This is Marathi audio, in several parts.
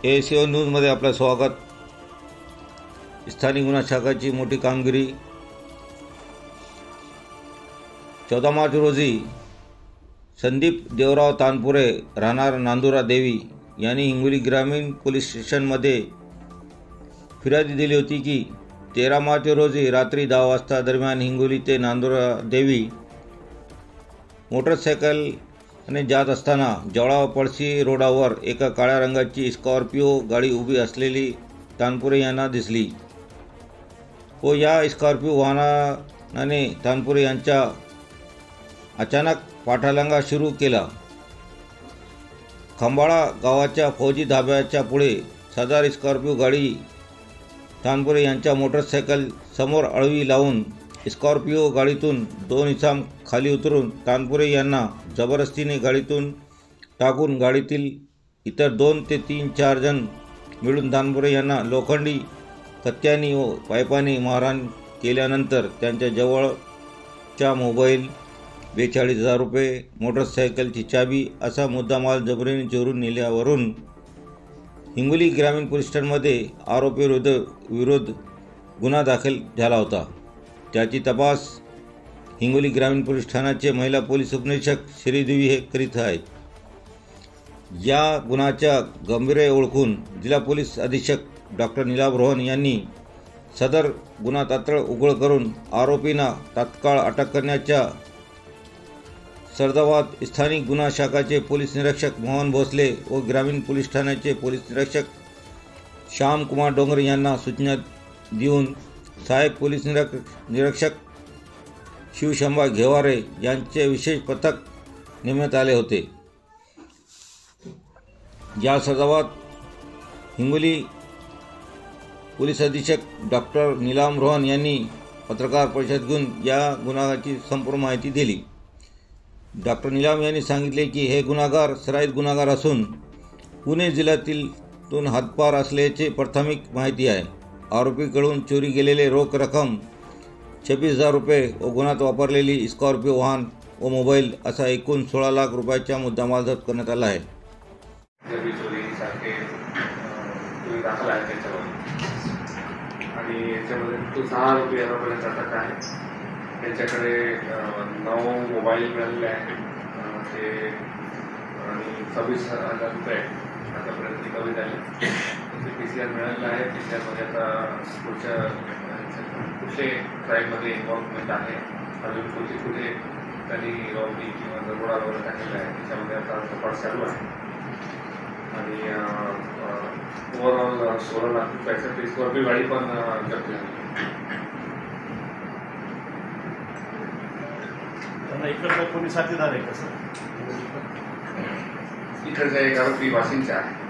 ASO न्यूजमध्ये आपलं स्वागत. स्थानिक गुन्हा शाखाची मोठी कामगिरी. 14 मार्च रोजी संदीप देवराव तानपुरे राहणार नांदुरा देवी यांनी हिंगोली ग्रामीण पोलीस स्टेशनमध्ये फिर्यादी दिली होती की 13 मार्च रोजी रात्री 10 वाजता दरम्यान हिंगोली ते नांदुरा देवी मोटरसायकलने जात असताना जवळा पळशी रोडावर एका काळ्या रंगाची स्कॉर्पिओ गाडी उभी असलेली तानपुरे यांना दिसली व या स्कॉर्पिओ वाहनाने तानपुरे यांच्या अचानक पाठलांगा सुरू केला. खंबाळा गावाच्या फौजी धाब्याच्या पुढे सदर स्कॉर्पिओ गाडी तानपुरे यांच्या मोटरसायकल समोर आडवी लावून स्कॉर्पिओ गाडीतून 2 इसम खाली उतरून तानपुरे यांना जबरदस्तीने गाडीतून टाकून गाडीतील इतर 2 ते 4 जण मिळून तानपुरे यांना लोखंडी कत्त्यानी व पाईपाने मारहाण केल्यानंतर त्यांच्या जवळच्या मोबाईल, 42,000 रुपये, मोटरसायकलची चाबी असा मुद्दामाल जबरीने चोरून नेल्यावरून हिंगोली ग्रामीण पोलीस स्टेशनमध्ये आरोपीविरुद्ध गुन्हा दाखल झाला होता. त्याची तपास हिंगोली ग्रामीण पोलीस ठाण्याचे महिला पोलीस उपनिरीक्षक श्रीदेवी हे करीत आहेत. या गुन्ह्याच्या गंभीर्य ओळखून जिल्हा पोलीस अधीक्षक डॉक्टर नीलाभ रोहन यांनी सदर गुन्हा तात्काळ उघड करून आरोपींना तात्काळ अटक करण्याच्या सर्दाबाद स्थानिक गुन्हा शाखाचे पोलीस निरीक्षक मोहन भोसले व ग्रामीण पोलीस ठाण्याचे पोलीस निरीक्षक श्यामकुमार डोंगरे यांना सूचना देऊन सहाय्यक पोलीस निरीक्षक शिवशंभा घेवारे यांचे विशेष पथक नेमण्यात आले होते. या सर्दाबाद हिंगोली पोलीस अधीक्षक डॉक्टर नीलाभ रोहन यांनी पत्रकार परिषद घेऊन या गुन्ह्याची संपूर्ण माहिती दिली. डॉक्टर नीलाभ यांनी सांगितले की हे गुन्हेगार सराईत गुन्हेगार असून पुणे जिल्ह्यातून हद्दपार असल्याचे प्राथमिक माहिती आहे. आरोपीकडून चोरी गेलेले रोख रक्कम 26,000 रुपये व गुन्ह्यात वापरलेली स्कॉर्पिओ वाहन व मोबाईल असा एकूण 16 लाख रुपयाचा मुद्दामाल जप्त करण्यात आला आहे. दाखल आहे त्याच्यावर आणि याच्यामध्ये तो 6 आरोपी यापर्यंत अटक आहे. त्यांच्याकडे 9 मोबाईल मिळालेले आहेत ते आणि 26,000 रुपये आतापर्यंत रिकव्हरी झाले. त्याचे PCR मिळालेलं आहे. PCR आता पुढच्या कुठले क्राईममध्ये इन्व्हॉल्वमेंट आहे, अजून कुठे त्यांनी रॉबरी किंवा दरोडा वगैरे टाकलेला आहे त्याच्यामध्ये आता तपास चालू आहे. आणि ओव्हरऑल 16 लाख रुपयाचं स्कॉर्पिओ गाडी पण जप्त झाली. त्यांना इकडचा कोणी साथीदार आहे का सर? इकडचा एक आरोपी वाशिमचा आहे.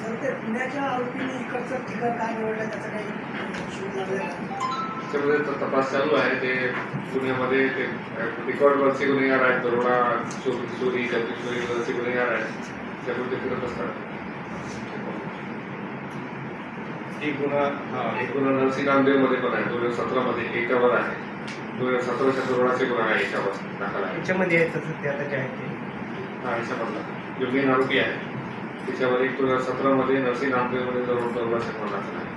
सर, ते पुण्याच्या आरोपीने इकडचं ठिकाण काय निवडलं त्याचा काही शोध लागला का? त्याच्यामध्ये तपास चालू आहे. ते पुण्यामध्ये ते रेकॉर्डवरचे गुन्हेगार आहेत, दरोडा, चोरी, चोरीवरचे गुन्हेगार आहेत, त्यामुळे ते फिरत असतात. एक गुन्हा नरसी नामदेवमध्ये पण आहे. 2017 मध्ये एकावर आहे. 2017च्या दरोडाचे गुन्हा आहे याच्यावर दाखल आहे. याच्यामध्ये आहे तसं ते आता जे आहे ते याच्यामधला जो मेन आरोपी आहे त्याच्यावर 2017 मध्ये नरसी नामदेवमध्ये दरोडाचे गुन्हा दाखल आहे.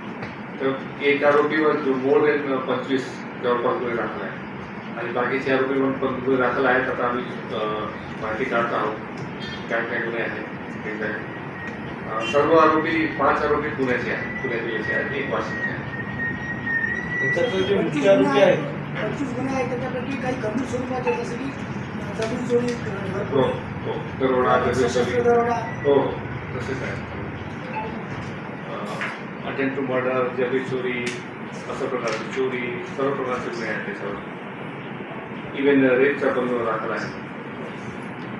तर एक आरोपीवर जो मोर देन 25 जवळपास गुन्हे दाखल आहे आणि बाकीचे आरोपी पण गुन्हे दाखल आहेत. आता आम्ही माहिती काढत आहोत काय काय गुन्हे आहेत ते काय. सर्व आरोपी 5 आरोपी पुण्याचे आहेत, पुण्याचे आहेत, एक वाशिमचे आहे. त्याच्यातले जे मुख्य आरोपी आहेत 25 गुन्हे आहेत त्याच्यापैकी काही गंभीर स्वरूपाचे जसं की जमीन चोरी, दरोडा, दरोडा, हो तसेच आहे. अटेम्प्ट टू मर्डर, जबरी चोरी, अशा प्रकारची चोरी, सर्व प्रकारचे गुन्हे आहेत त्याच्यावर. इव्हन रेपचा पण गुन्हा दाखल आहे.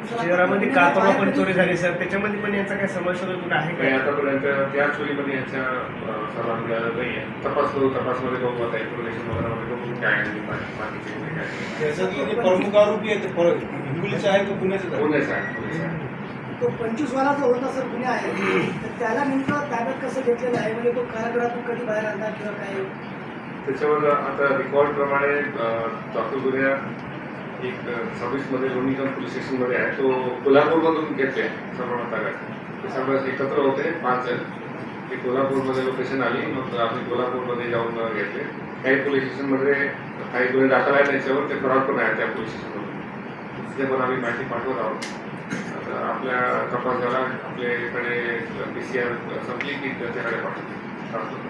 शहरामध्ये कातोडा पण चोरी झाली सर, त्याच्यामध्ये पण याचा काय समावेश आहे काही का? आतापर्यंत त्या चोरीमध्ये याच्या सर्वात मिळालं नाही आहे. तपासमध्ये बघू आता इन्फॉर्मेशन वगैरे बघू काय आहे बाकीचे गुन्हे काय. त्याच्यातले जे प्रमुख आरोपी आहेत ते हिंगोलीचे आहे का पुण्याचे आहे? पुण्याचा आहे. तो 25 वाला जो होता सर गुन्हे आहे तर त्याला नेमकं ताब्यात कसं घेतलेलं आहे, म्हणजे तो कारागृहातून कधी बाहेर आणला किंवा काय? त्याच्यावर आता रेकॉर्डप्रमाणे दाखल गुन्ह्या एक 26मध्ये लोणीकर पोलीस स्टेशनमध्ये आहे, तो कोल्हापूरमधून घेतले सर्व ताब्यात. ते सर्व एकत्र होते 5 जण. ते कोल्हापूरमध्ये लोकेशन आली, मग आम्ही कोल्हापूरमध्ये जाऊन घेतले. काही पोलीस स्टेशनमध्ये काही गुन्हे दाखल आहेत, त्याच्यावर ते फरार पण आहेत त्या पोलीस स्टेशनमध्ये. तिथे पण आम्ही माहिती पाठवत आहोत. आता आपल्या तपास झाला, आपल्याकडे PCR संपली की त्याच्याकडे पाठवतो.